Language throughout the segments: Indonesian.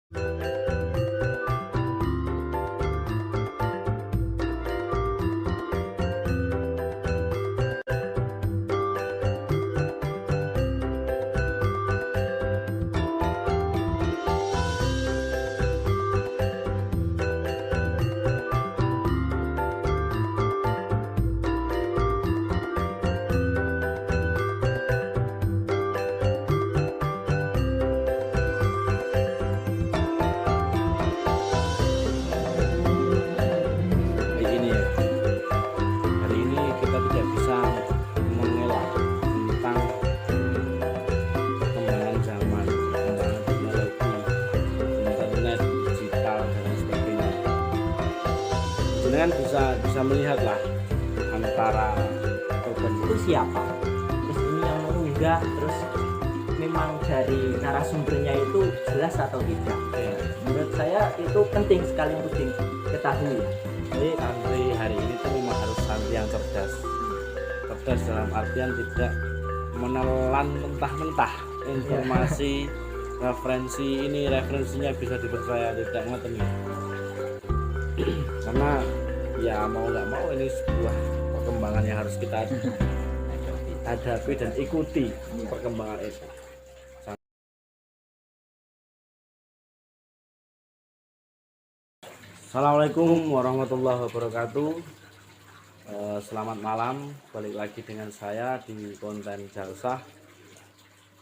Ini ya, hari ini kita tidak bisa mengelak tentang perkembangan zaman, perkembangan teknologi, internet, digital dan lain sebagainya. Jangan bisa melihatlah antara korban Itu siapa? Terus ini yang mengunggah, terus memang dari narasumbernya itu jelas atau tidak? Menurut saya itu penting sekali untuk diketahui. Jadi santri hari ini tuh memang harus santri yang cerdas dalam artian tidak menelan mentah-mentah informasi. Referensi ini referensinya bisa dipercaya, tidak ngoten ya. Karena ya mau nggak mau ini sebuah perkembangan yang harus kita hadapi dan ikuti perkembangan itu. Assalamualaikum warahmatullahi wabarakatuh. Selamat malam, balik lagi dengan saya di konten Jalsah.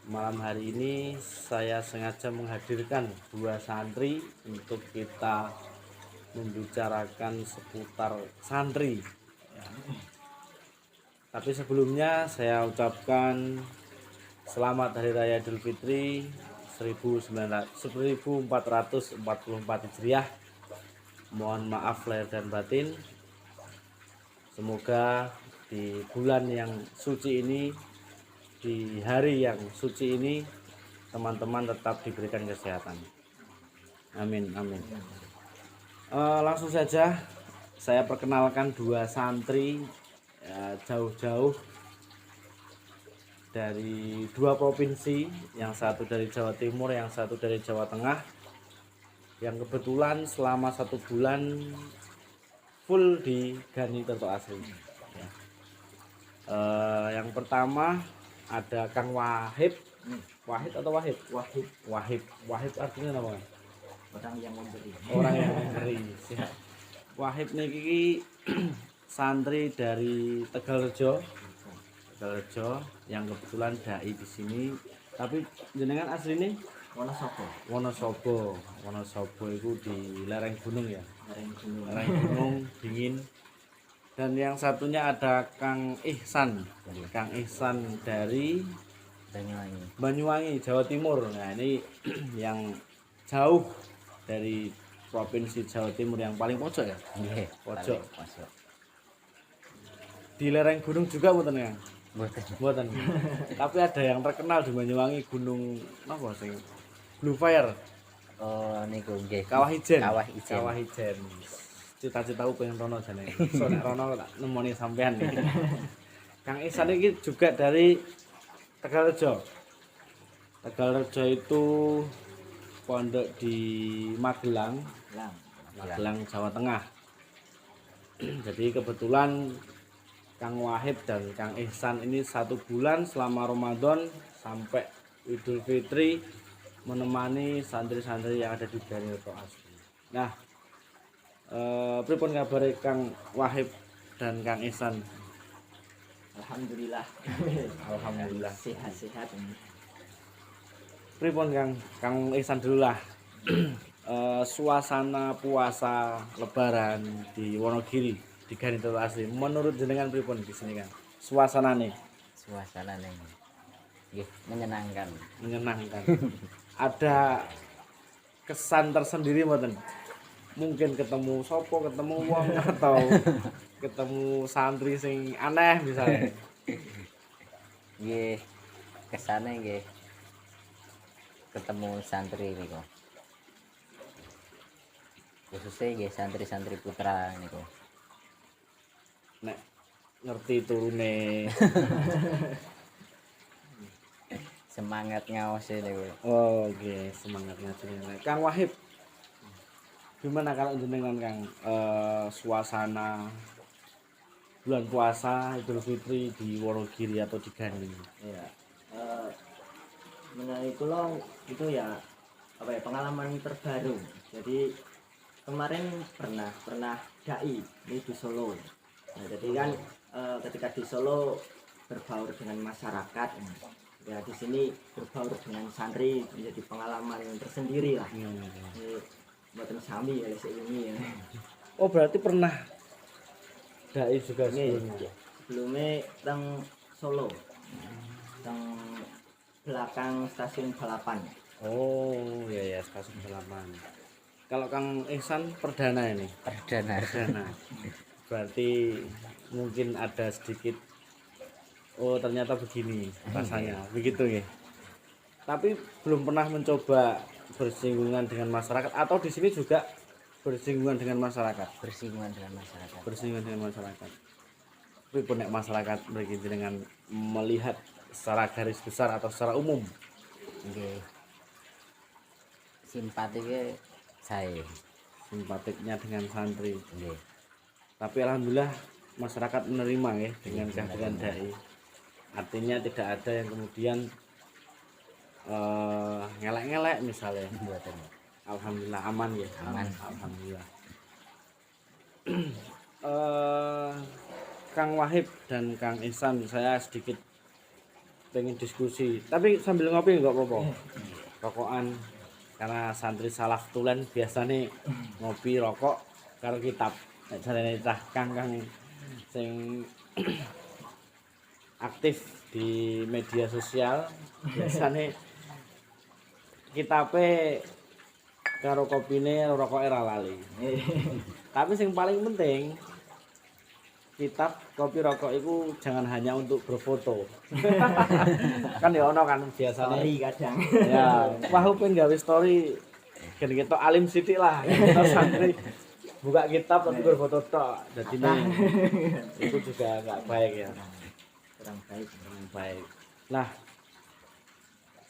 Malam hari ini saya sengaja menghadirkan dua santri untuk kita membicarakan seputar santri. Tapi sebelumnya saya ucapkan selamat Hari Raya Idul Fitri 1444 Hijriah. Mohon maaf lahir dan batin. Semoga di bulan yang suci ini, di hari yang suci ini, teman-teman tetap diberikan kesehatan. Amin, amin. Langsung saja saya perkenalkan dua santri ya, jauh-jauh dari dua provinsi, yang satu dari Jawa Timur, yang satu dari Jawa Tengah, yang kebetulan selama 1 bulan full di Gani Tirto Asri ya. Yang pertama ada Kang Wahib. Wahid atau Wahib? Wahib artinya apa? Orang yang memberi. Orang yang memberi. Wahib niki santri dari Tegalrejo yang kebetulan dai di sini. Tapi jenengan asli nih Wonosobo itu di lereng gunung ya. Lereng gunung dingin. Dan yang satunya ada Kang Ihsan dari Banyuwangi, Jawa Timur. Nah, ini yang jauh dari provinsi Jawa Timur yang paling pojok ya. Pojok. Di lereng gunung juga mboten ya? Mboten. Tapi ada yang terkenal di Banyuwangi, gunung apa sing Blue Fire. Oh niku nggih. Kawah Ijen. Cita-citaku pengen rono jane. So nek rono tak nemoni sampean nih. Kang Ihsan ini juga dari Tegalrejo. Tegalrejo itu pondok di Magelang, Jawa Tengah. Jadi kebetulan Kang Wahib dan Kang Ihsan ini 1 bulan selama Ramadan sampai Idul Fitri menemani santri-santri yang ada di Gani Tirto Asri. Nah, pripun kabare Kang Wahib dan Kang Ihsan? Alhamdulillah. Sehat-sehat. Pripun Kang Ihsan dulu lah. Suasana puasa Lebaran di Wonogiri di Gani Tirto Asri menurut jenengan pripun di sini Kang? Suasanane nggih menyenangkan. Ada kesan tersendiri mboten? Mungkin ketemu sopo, ketemu wong atau ketemu santri sing aneh misalnya. Nggih kesane nggih ketemu santri niku. Khususnya nggih santri-santri putra niku. Nek ngerti turune semangat ngaosin niku. Oh, oke, semangatnya jenengan. Kang Wahib, gimana kalau jenengan Kang suasana bulan puasa Idul Fitri di Wonogiri atau di Gandhi? Ya, mengenai kula itu ya apa ya, pengalaman terbaru. Jadi kemarin pernah dai ini di Solo. Nah, jadi kan ketika di Solo berbaur dengan masyarakat, ya di sini berbaur dengan santri menjadi pengalaman yang tersendiri lah. Ini buatan sami ya ini ya. Oh, berarti pernah dai juga Ini sebelumnya. sebelumnya teng Solo, teng belakang stasiun balapan. Oh, ya stasiun Balapan. Kalau Kang Ihsan perdana ini. Perdana. Perdana. Berarti mungkin ada sedikit oh ternyata begini rasanya. Begitu ya. Tapi belum pernah mencoba bersinggungan dengan masyarakat atau di sini juga bersinggungan dengan masyarakat. Bersinggungan dengan masyarakat. Bersinggungan dengan masyarakat. Tapi pun nek masyarakat begitu dengan melihat secara garis besar atau secara umum. Nggih. Simpatike saya. Simpatiknya dengan santri. Nggih. Tapi alhamdulillah masyarakat menerima ya dengan kehadiran dai. Artinya tidak ada yang kemudian ngelek-ngelek misalnya. Mboten. Alhamdulillah aman ya. Aman. Alhamdulillah. Kang Wahib dan Kang Ihsan, saya sedikit pengen diskusi. Tapi sambil ngopi nggak apa-apa. Rokokan karena santri salaf tulen biasanya ngopi rokok karo kitab. Nek jarene cah Kang sing aktif di media sosial biasanya kitabe karo kopine rokoke ra lali. Tapi yang paling penting kitab kopi rokok itu jangan hanya untuk berfoto. Kan ya ono kan biasanya Story kadang. ya walaupun gawe story kan kita alim sithik lah kita santri buka kitab tapi berfoto tok jadi itu juga nggak baik ya Kurang baik. kurang baik. Nah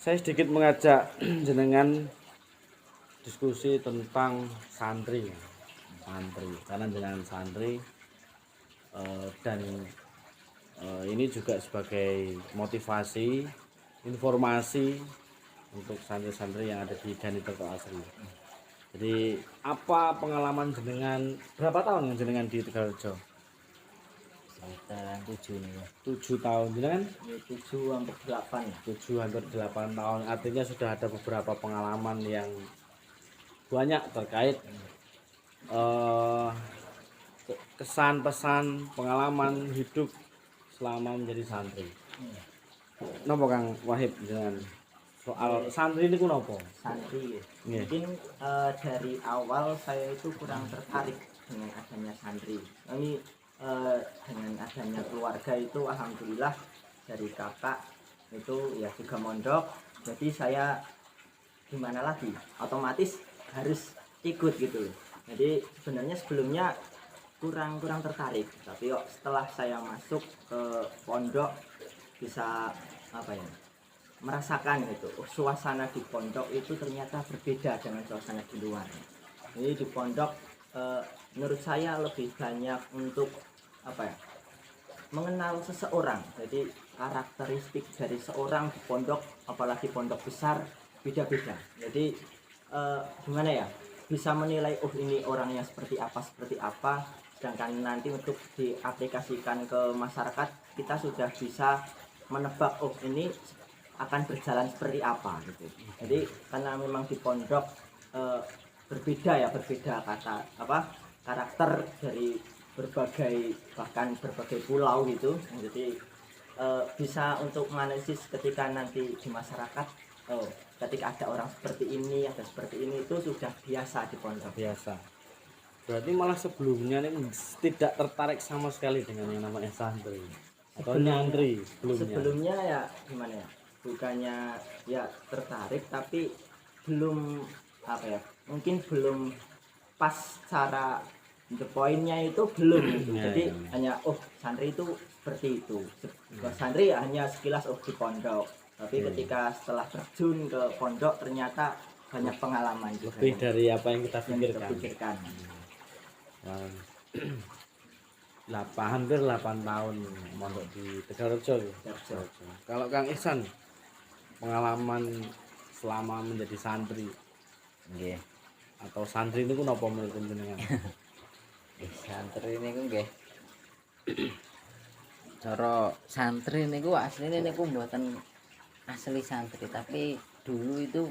saya sedikit mengajak jenengan diskusi tentang santri karena jenengan santri dan ini juga sebagai motivasi informasi untuk santri-santri yang ada di Gani Tirto Asri. Jadi apa pengalaman jenengan berapa tahun yang jenengan di Tegalrejo? Sekitar 7 nih. 7 tahun jenengan? Ya, 7 sampai 8. 7 hampir 8 tahun. Artinya sudah ada beberapa pengalaman yang banyak terkait kesan pesan pengalaman hidup selama menjadi santri. Napa Kang Wahib dengan soal santri ini napa? Santri. Nggih. Mungkin dari awal saya itu kurang tertarik dengan adanya santri. Ini dengan adanya keluarga itu alhamdulillah dari kakak itu ya juga mondok. Jadi saya gimana lagi? Otomatis harus ikut gitu. Jadi sebenarnya sebelumnya kurang tertarik, tapi kok setelah saya masuk ke pondok bisa apa ya, merasakan gitu suasana di pondok itu ternyata berbeda dengan suasana di luar. Jadi di pondok menurut saya lebih banyak untuk apa ya, mengenal seseorang. Jadi karakteristik dari seorang di pondok, apalagi pondok besar, beda-beda. Jadi gimana ya, bisa menilai oh ini orangnya seperti apa, sedangkan nanti untuk diaplikasikan ke masyarakat kita sudah bisa menebak oh ini akan berjalan seperti apa gitu. Jadi karena memang di pondok berbeda kata apa karakter dari bahkan berbagai pulau gitu. Jadi bisa untuk menganalisis ketika nanti di masyarakat ketika ada orang seperti ini itu sudah biasa di pondok. Biasa. Berarti malah sebelumnya nih tidak tertarik sama sekali dengan yang namanya santri atau nyantri sebelumnya ya gimana ya, bukannya ya tertarik tapi belum apa ya, mungkin belum pas cara the point-nya itu belum gitu. Jadi hanya oh santri itu seperti itu, santri hanya sekilas oh di pondok Tapi ketika setelah terjun ke pondok ternyata banyak pengalaman juga lebih dari apa yang kita yang kita pikirkan. pikirkan. Wah, hampir 8 tahun mondok di Tegalrejo. Tegalrejo. Kalau Kang Ihsan, pengalaman selama menjadi santri Nggih. atau santri itu napa menurut jenengan? Santri niku nggih. Cara santri niku asline niku mboten asli santri, tapi dulu itu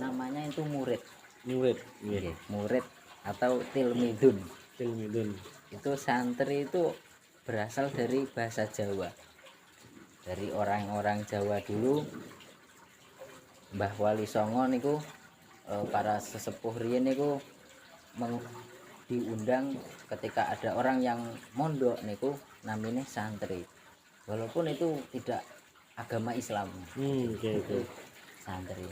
namanya itu murid. Murid, nggih. Nggih, murid atau tilmidun. Tilmidun. Itu santri itu berasal dari bahasa Jawa. Dari orang-orang Jawa dulu, Mbah Wali Songo niku para sesepuh riyen niku diundang ketika ada orang yang mondok niku namanya santri. Walaupun itu tidak agama Islam. Oke. Santri.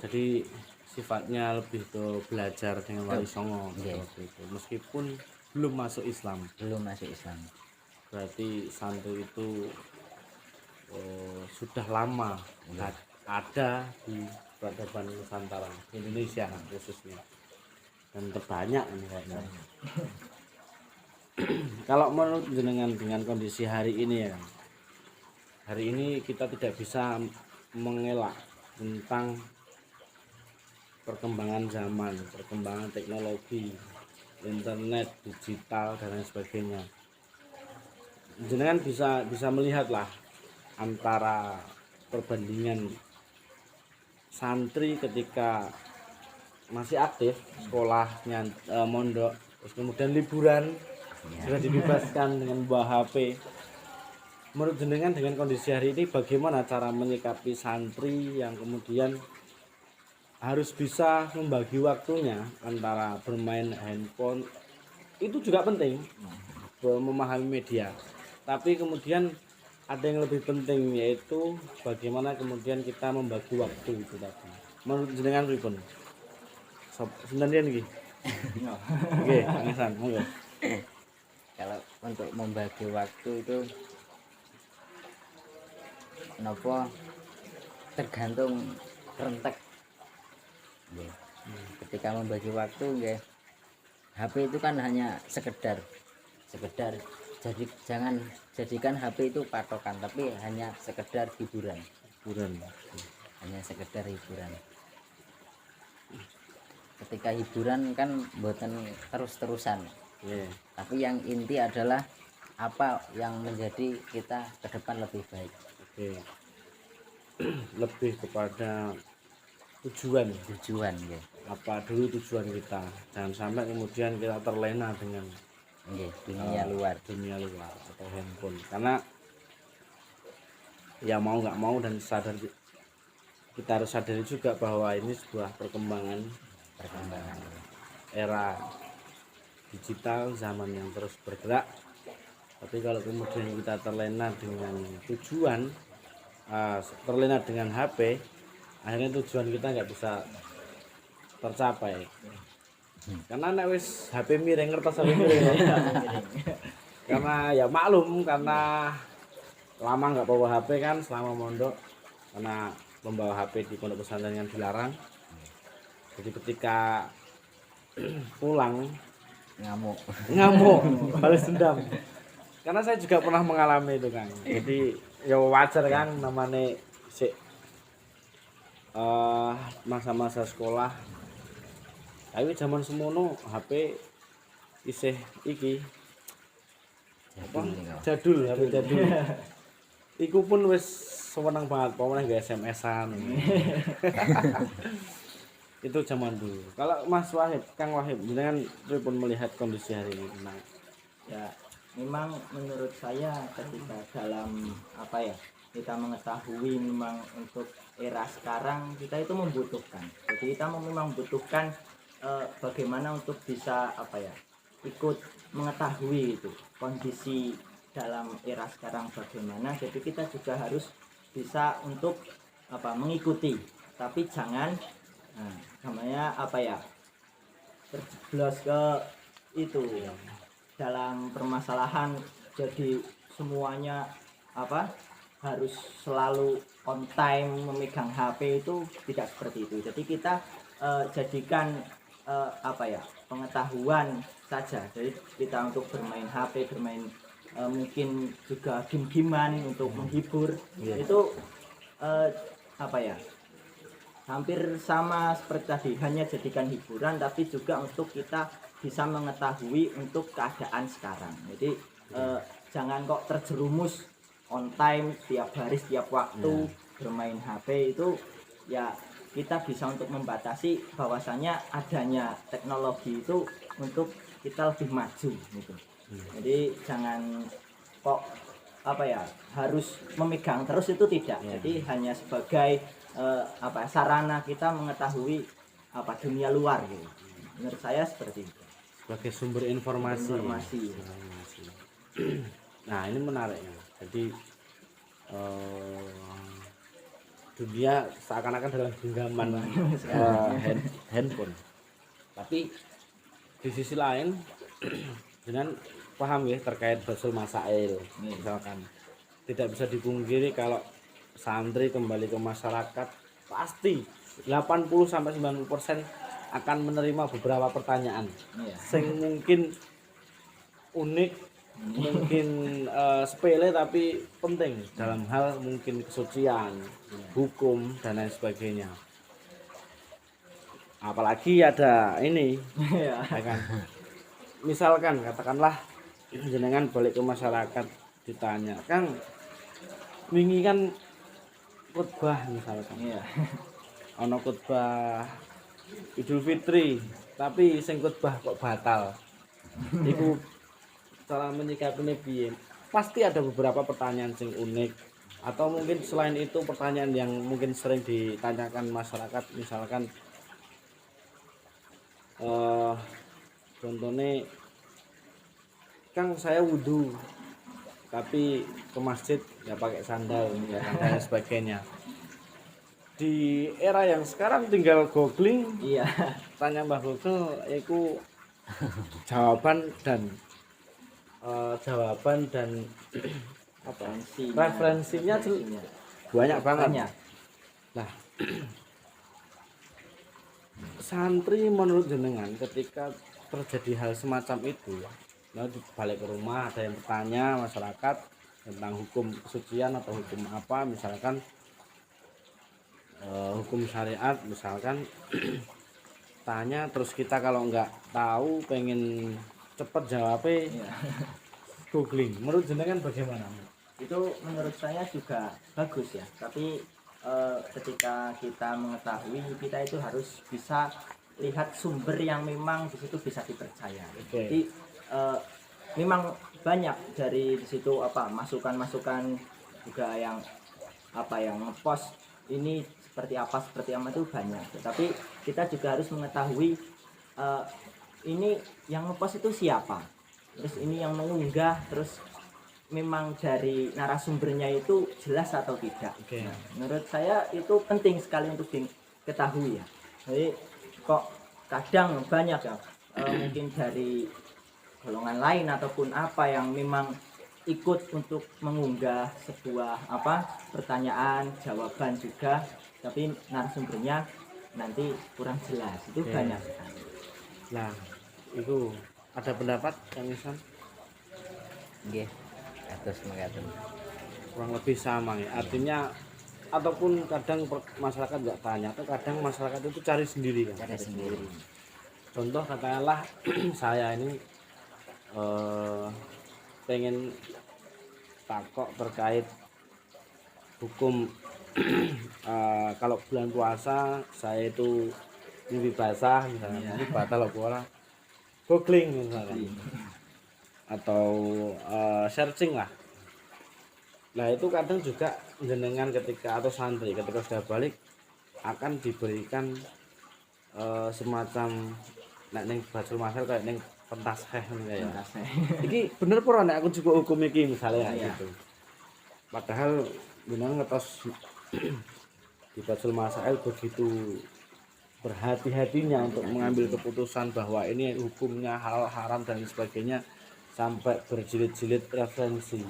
Jadi sifatnya lebih ke belajar dengan Wali Songo Nggih. seperti itu. Meskipun belum masuk Islam. Belum masuk Islam. Berarti santri itu sudah lama ada di peradaban Nusantara, Indonesia khususnya, dan terbanyak ini kayaknya. Kalau menurut jenengan dengan kondisi hari ini ya, hari ini kita tidak bisa mengelak tentang perkembangan zaman, perkembangan teknologi, internet, digital dan lain sebagainya. Jenengan bisa melihatlah antara perbandingan santri ketika masih aktif sekolahnya, mondok, terus kemudian liburan sudah dibebaskan dengan membawa HP. Menurut jenengan dengan kondisi hari ini bagaimana cara menyikapi santri yang kemudian harus bisa membagi waktunya antara bermain handphone, itu juga penting, memahami media, tapi kemudian ada yang lebih penting, yaitu bagaimana kemudian kita membagi waktu itu tadi. Menurut jenengan pripun? Sebenarnya nggih. Nggih, Kang Ihsan, monggo. Kalau untuk membagi waktu itu nopo tergantung rentek. Nggih. Ketika membagi waktu nggih, HP itu kan hanya sekedar jadi jangan jadikan HP itu patokan, tapi hanya sekedar hiburan. Hanya sekedar hiburan. Ketika hiburan kan buatan terus-terusan. Tapi yang inti adalah apa yang menjadi kita ke depan lebih baik. Lebih kepada tujuan Ya. apa dulu tujuan kita, jangan sampai kemudian kita terlena dengan Dunia luar atau handphone, karena ya mau nggak mau dan kita harus sadari juga bahwa ini sebuah perkembangan era digital, zaman yang terus bergerak. Tapi kalau kemudian kita terlena dengan tujuan, terlena dengan HP, akhirnya tujuan kita nggak bisa tercapai. Karena nek wis HP miring, ngertos HP miring. Karena ya maklum, karena lama nggak bawa HP kan selama mondok, karena membawa HP di pondok pesantren yang dilarang. Jadi ketika pulang ngamuk balas dendam. Karena saya juga pernah mengalami itu kan. Jadi ya wajar kan, namanya masa-masa sekolah. Tapi zaman semono HP isih iki jadul. Iku pun wis seneng banget, pokoknya gak SMS-an. Itu zaman dulu. Kalau Mas Wahib, Kang Wahib, dengan pripun melihat kondisi hari ini? Ya, memang menurut saya ketika dalam kita mengetahui memang untuk era sekarang kita itu membutuhkan. Jadi kita memang membutuhkan bagaimana untuk bisa ikut mengetahui itu kondisi dalam era sekarang bagaimana. Jadi kita juga harus bisa untuk mengikuti, tapi jangan terjeblos ke itu dalam permasalahan, jadi semuanya harus selalu on time memegang HP itu tidak seperti itu. Jadi kita jadikan apa ya, pengetahuan saja. Jadi kita untuk bermain HP, bermain mungkin juga game-gamean untuk menghibur, itu apa ya, hampir sama seperti tadi, hanya jadikan hiburan tapi juga untuk kita bisa mengetahui untuk keadaan sekarang. Jadi jangan kok terjerumus on time setiap hari setiap waktu bermain HP. Itu ya kita bisa untuk membatasi bahwasanya adanya teknologi itu untuk kita lebih maju gitu. Jadi jangan kok apa ya, harus memegang terus, itu tidak. Jadi hanya sebagai apa, sarana kita mengetahui apa dunia luar gitu. Menurut saya seperti itu. Sebagai sumber informasi. Informasi. Nah, ini menarik ya. Jadi dunia seakan-akan dalam genggaman handphone. Tapi di sisi lain dengan paham ya terkait Basul Masail, misalkan tidak bisa dipungkiri kalau santri kembali ke masyarakat pasti 80-90% akan menerima beberapa pertanyaan sing mungkin unik, mungkin sepele tapi penting dalam hal mungkin kesucian, hukum dan lain sebagainya. Apalagi ada ini ya kan, misalkan katakanlah jenengan balik ke masyarakat ditanya, Kang, wingi kan khotbah misalkan, ono khotbah Idul Fitri tapi sing khotbah kok batal, iku cara menyikapinya piye? Pasti ada beberapa pertanyaan sing unik, atau mungkin selain itu pertanyaan yang mungkin sering ditanyakan masyarakat, misalkan contohnya, Kang saya wudhu tapi ke masjid nggak pakai sandal ya dan sebagainya. Di era yang sekarang tinggal googling, tanya Mbah Google, itu jawaban dan apa referensinya banyak banget. Nah, santri menurut jenengan ketika terjadi hal semacam itu, lalu balik ke rumah ada yang bertanya masyarakat tentang hukum kesucian atau hukum apa, misalkan hukum syariat misalkan, tanya terus kita kalau nggak tahu pengen cepet jawabnya googling, menurut jenengan bagaimana? Itu menurut saya juga bagus ya, tapi ketika kita mengetahui, kita itu harus bisa lihat sumber yang memang di situ bisa dipercaya. Jadi memang banyak dari di situ apa masukan-masukan juga yang apa yang ngepost ini seperti apa itu banyak. Tapi kita juga harus mengetahui ini yang ngepost itu siapa, terus ini yang mengunggah, terus memang dari narasumbernya itu jelas atau tidak. Nah, menurut saya itu penting sekali untuk diketahui ya. Jadi kok kadang banyak ya mungkin dari golongan lain ataupun apa yang memang ikut untuk mengunggah sebuah apa pertanyaan, jawaban juga, tapi narasumbernya nanti kurang jelas. Itu banyak sekali. Nah, itu ada pendapat yang misal? Nggih, atus mekaten. Kurang lebih sama ya. Artinya ataupun kadang masyarakat nggak tanya, atau kadang masyarakat itu cari sendiri kan. Cari sendiri. Contoh katakanlah saya ini pengen takok terkait hukum kalau bulan puasa saya itu mimpi basah misalnya, ini batal apa ora, googling misalnya, atau searching lah. Nah itu kadang juga jenengan ketika atau santri ketika sudah balik akan diberikan semacam nek ning Basul Masail kayak ning pentas ya. Iki bener pura nek aku juga hukum iki misalnya gitu. Padahal jenengan ngetos di Basul Masail begitu berhati-hatinya untuk mengambil keputusan bahwa ini hukumnya halal haram dan sebagainya, sampai berjilid-jilid referensi.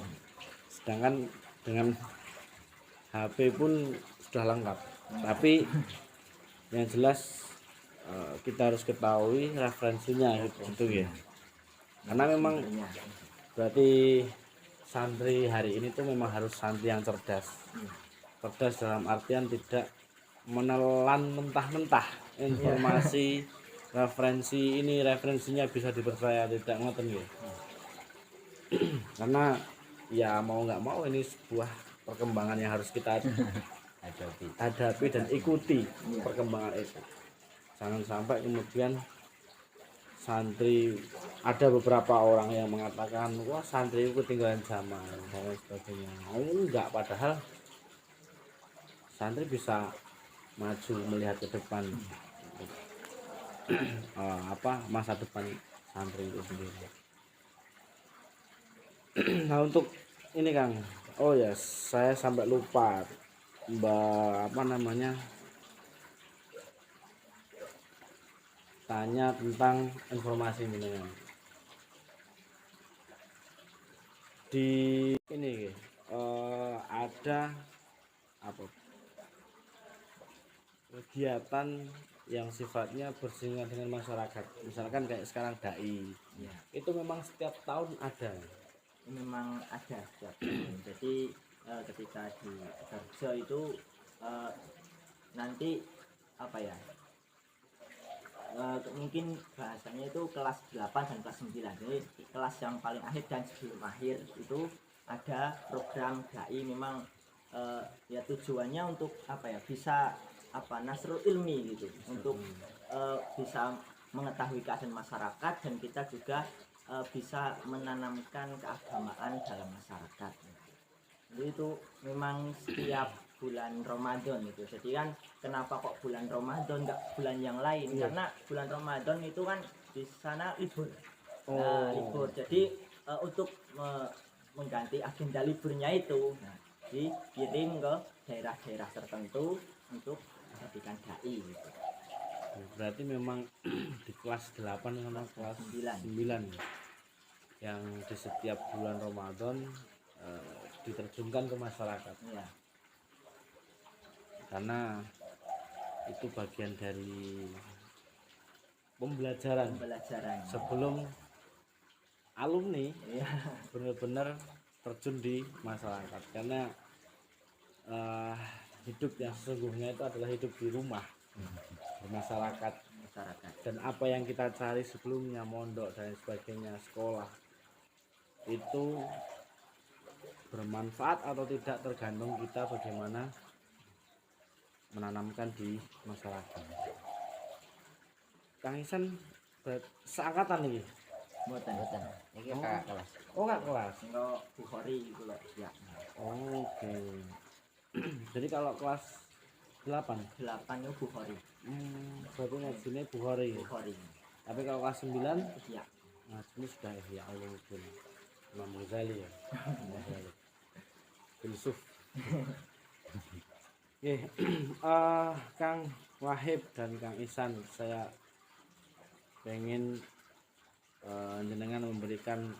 Sedangkan dengan HP pun sudah lengkap. Tapi yang jelas kita harus ketahui referensinya gitu ya. Karena memang Sumbernya. berarti santri hari ini tuh memang harus santri yang cerdas. Cerdas dalam artian tidak menelan mentah-mentah informasi referensi ini, referensinya bisa dipercaya, tidak ngoten ya. Karena ya mau nggak mau ini sebuah perkembangan yang harus kita hadapi dan ikuti perkembangan itu. Jangan sampai kemudian santri, ada beberapa orang yang mengatakan wah santri itu ketinggalan zaman dan lain sebagainya. Oh, enggak, padahal santri bisa maju melihat ke depan masa depan santri itu sendiri. Nah untuk ini Kang, oh ya saya sampai lupa tanya tentang informasi ini di ini ada apa kegiatan yang sifatnya bersinggungan dengan masyarakat, misalkan kayak sekarang dai Ya, itu memang setiap tahun ada. memang ada setiap tahun. Jadi ketika di kerja itu nanti apa ya, mungkin bahasanya itu kelas 8 dan kelas 9. Jadi kelas yang paling akhir dan sebelum akhir itu ada program dai. Memang ya tujuannya untuk apa ya, bisa apa, nasrul ilmi gitu, untuk bisa mengetahui keadaan masyarakat dan kita juga bisa menanamkan keagamaan dalam masyarakat. Jadi itu memang setiap bulan Ramadan itu. Jadi kan kenapa kok bulan Ramadan nggak bulan yang lain? Karena bulan Ramadan itu kan di sana libur. Nah, libur. Jadi untuk mengganti agenda liburnya itu, nah, dikirim ke daerah-daerah tertentu untuk dijadikan dai gitu. Berarti memang di kelas 8 sama kelas 9 yang di setiap bulan Ramadan diterjunkan ke masyarakat. Ya, Karena itu bagian dari pembelajaran pembelajaran. sebelum alumni Ya, benar-benar terjun di masyarakat. Karena hidup yang sesungguhnya itu adalah hidup di rumah, bermasyarakat, masyarakat. dan apa yang kita cari sebelumnya, mondok dan sebagainya, sekolah, itu bermanfaat atau tidak tergantung kita bagaimana menanamkan di masyarakat. Kang Isan seangkatan nih. Mboten. Ini kakak kelas. Oh nggak kelas. Enggak Bukhari itu loh. Ya. Oke. Jadi kalau kelas 8 8 itu Bukhari. berarti ngajinya Bukhari. Bukhari. Tapi kalau kelas 9 Ya. ngajinya sudah ya Allah pun Imam Ghazali ya. Yusuf. Oke, Kang Wahib dan Kang Ihsan, saya pengen jenengan memberikan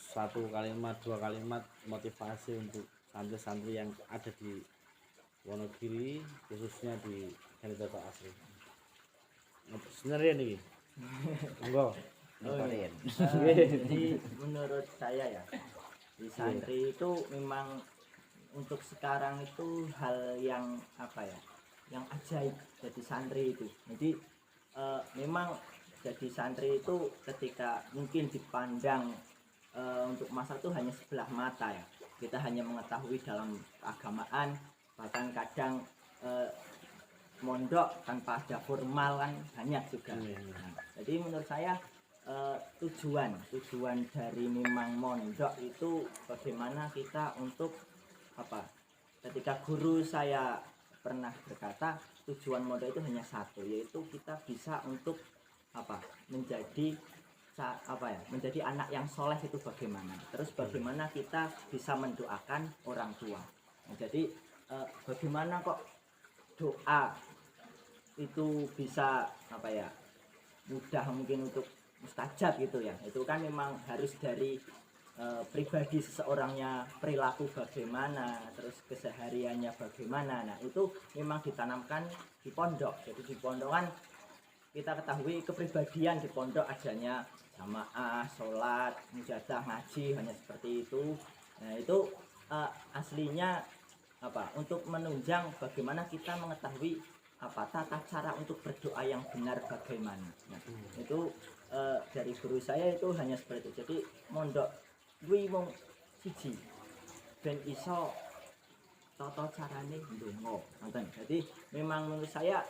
satu kalimat, dua kalimat motivasi untuk santri-santri yang ada di Wonogiri, khususnya di Helidata Asri. Sebenarnya nih, enggak. Jadi menurut saya ya, di santri itu memang untuk sekarang itu hal yang apa ya, yang ajaib jadi santri itu. Jadi memang jadi santri itu ketika mungkin dipandang untuk masa itu hanya sebelah mata ya, kita hanya mengetahui dalam keagamaan, bahkan kadang mondok tanpa ada formal kan banyak juga. Nah, jadi menurut saya tujuan dari memang mondok itu bagaimana kita untuk apa, ketika guru saya pernah berkata tujuan mondok itu hanya satu, yaitu kita bisa untuk apa, menjadi menjadi anak yang soleh itu bagaimana, terus bagaimana kita bisa mendoakan orang tua. Nah, jadi bagaimana kok doa itu bisa apa ya, mudah mungkin untuk mustajab gitu ya, itu kan memang harus dari pribadi seseorangnya, perilaku bagaimana, terus kesehariannya bagaimana. Nah itu memang ditanamkan di pondok. Jadi di pondok kan kita ketahui kepribadian di pondok adanya jamaah, sholat, mujadah, ngaji, hanya seperti itu. Nah itu aslinya apa, untuk menunjang bagaimana kita mengetahui apa tata cara untuk berdoa yang benar bagaimana. Nah itu dari guru saya itu hanya seperti itu. Jadi mondok kuwi mung siji ben iso tata carane ndonga, ngoten. Jadi memang menurut saya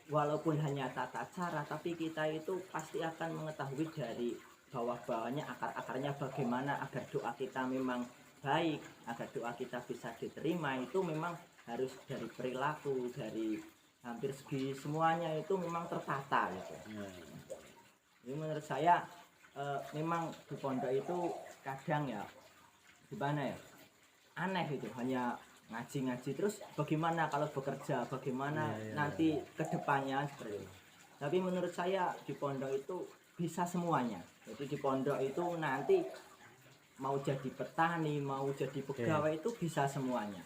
walaupun hanya tata cara, tapi kita itu pasti akan mengetahui dari bawah-bawahnya, akar-akarnya bagaimana agar doa kita memang baik, agar doa kita bisa diterima. Itu memang harus dari perilaku, dari hampir segi semuanya itu memang tertata gitu. Jadi menurut saya memang di pondok itu kadang ya gimana ya, aneh itu, hanya ngaji-ngaji terus bagaimana kalau bekerja, bagaimana nanti kedepannya seperti itu. Tapi menurut saya di pondok itu bisa semuanya. Jadi di pondok itu nanti mau jadi petani, mau jadi pegawai itu bisa semuanya.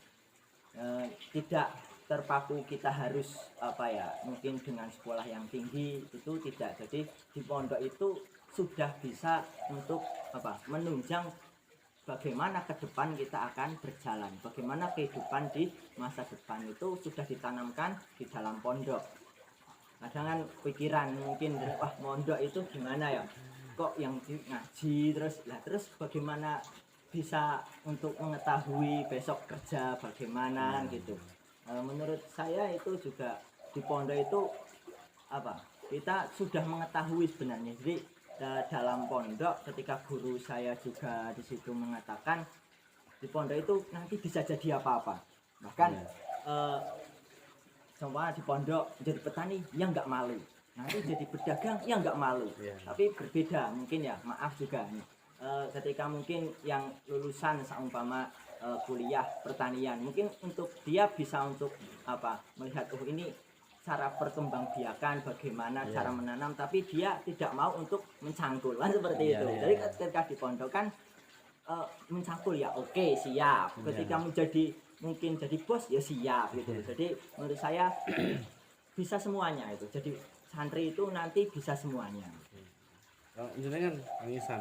Tidak terpaku kita harus apa ya, mungkin dengan sekolah yang tinggi itu tidak. Jadi di pondok itu sudah bisa untuk apa, menunjang bagaimana ke depan kita akan berjalan, bagaimana kehidupan di masa depan itu sudah ditanamkan di dalam pondok. Kadang kan pikiran mungkin, wah mondok itu gimana ya, kok yang ngaji terus bagaimana bisa untuk mengetahui besok kerja bagaimana gitu. Menurut saya itu juga di pondok itu apa, kita sudah mengetahui sebenarnya. Jadi dalam pondok ketika guru saya juga di situ mengatakan di pondok itu nanti bisa jadi apa-apa. Bahkan contohnya di pondok jadi petani ya nggak malu, nanti jadi pedagang ya nggak malu. Tapi berbeda mungkin ya, maaf juga nih, ketika mungkin yang lulusan seumpama kuliah pertanian, mungkin untuk dia bisa untuk apa, melihat oh ini cara perkembangbiakan bagaimana cara menanam, tapi dia tidak mau untuk mencangkul kan seperti itu. Jadi ketika di pondok kan mencangkul ya oke, siap. Ketika menjadi mungkin jadi bos ya siap gitu. Jadi menurut saya bisa semuanya itu. Jadi santri itu nanti bisa semuanya. Kalau jenengan Angisan,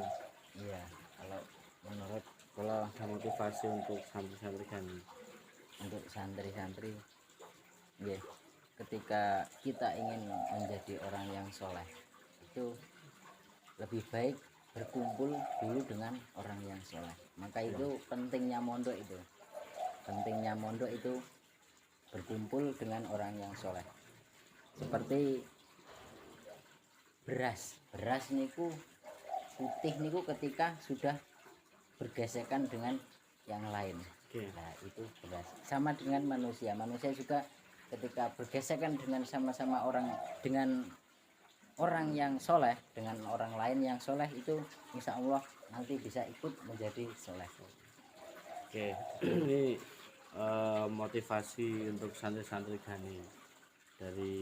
Iya, kalau menurut kalau motivasi untuk santri-santri kan, untuk santri-santri, ya, ketika kita ingin menjadi orang yang soleh itu lebih baik berkumpul dulu dengan orang yang soleh. Maka itu pentingnya mondok itu, berkumpul dengan orang yang soleh. Seperti beras niku putih niku ketika sudah bergesekan dengan yang lain. Nah itu beras. Sama dengan manusia juga ketika bergesekan dengan sama-sama dengan orang yang soleh, dengan orang lain yang soleh, itu insya Allah nanti bisa ikut menjadi soleh. Oke, ini motivasi untuk santri-santri Gani dari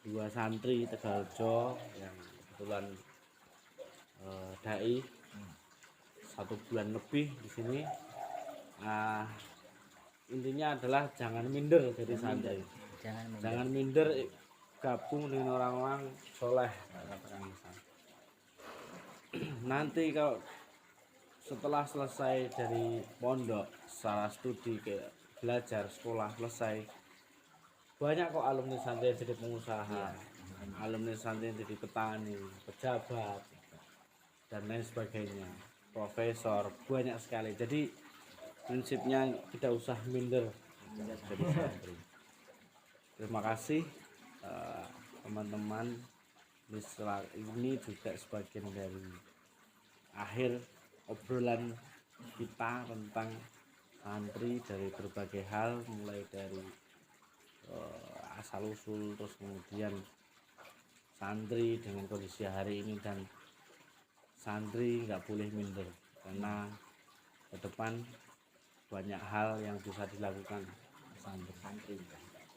dua santri Tegalrejo yang kebetulan dai 1 bulan lebih di sini. Intinya adalah jangan minder jadi santri, jangan minder, gabung dengan orang-orang soleh. Nanti kalau setelah selesai dari pondok, secara studi kayak belajar sekolah selesai, banyak kok alumni santri yang jadi pengusaha, alumni santri yang jadi petani, pejabat dan lain sebagainya, profesor, banyak sekali. Jadi prinsipnya tidak usah minder jadi santri. Terima kasih teman-teman. Ini juga sebagian dari akhir obrolan kita tentang santri dari berbagai hal, mulai dari asal usul, terus kemudian santri dengan kondisi hari ini, dan santri nggak boleh minder karena ke depan banyak hal yang bisa dilakukan santri.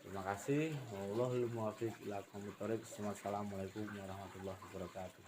Terima kasih. Wallahul muwaffiq ila aqwamit thoriq. Wassalamualaikum warahmatullahi wabarakatuh.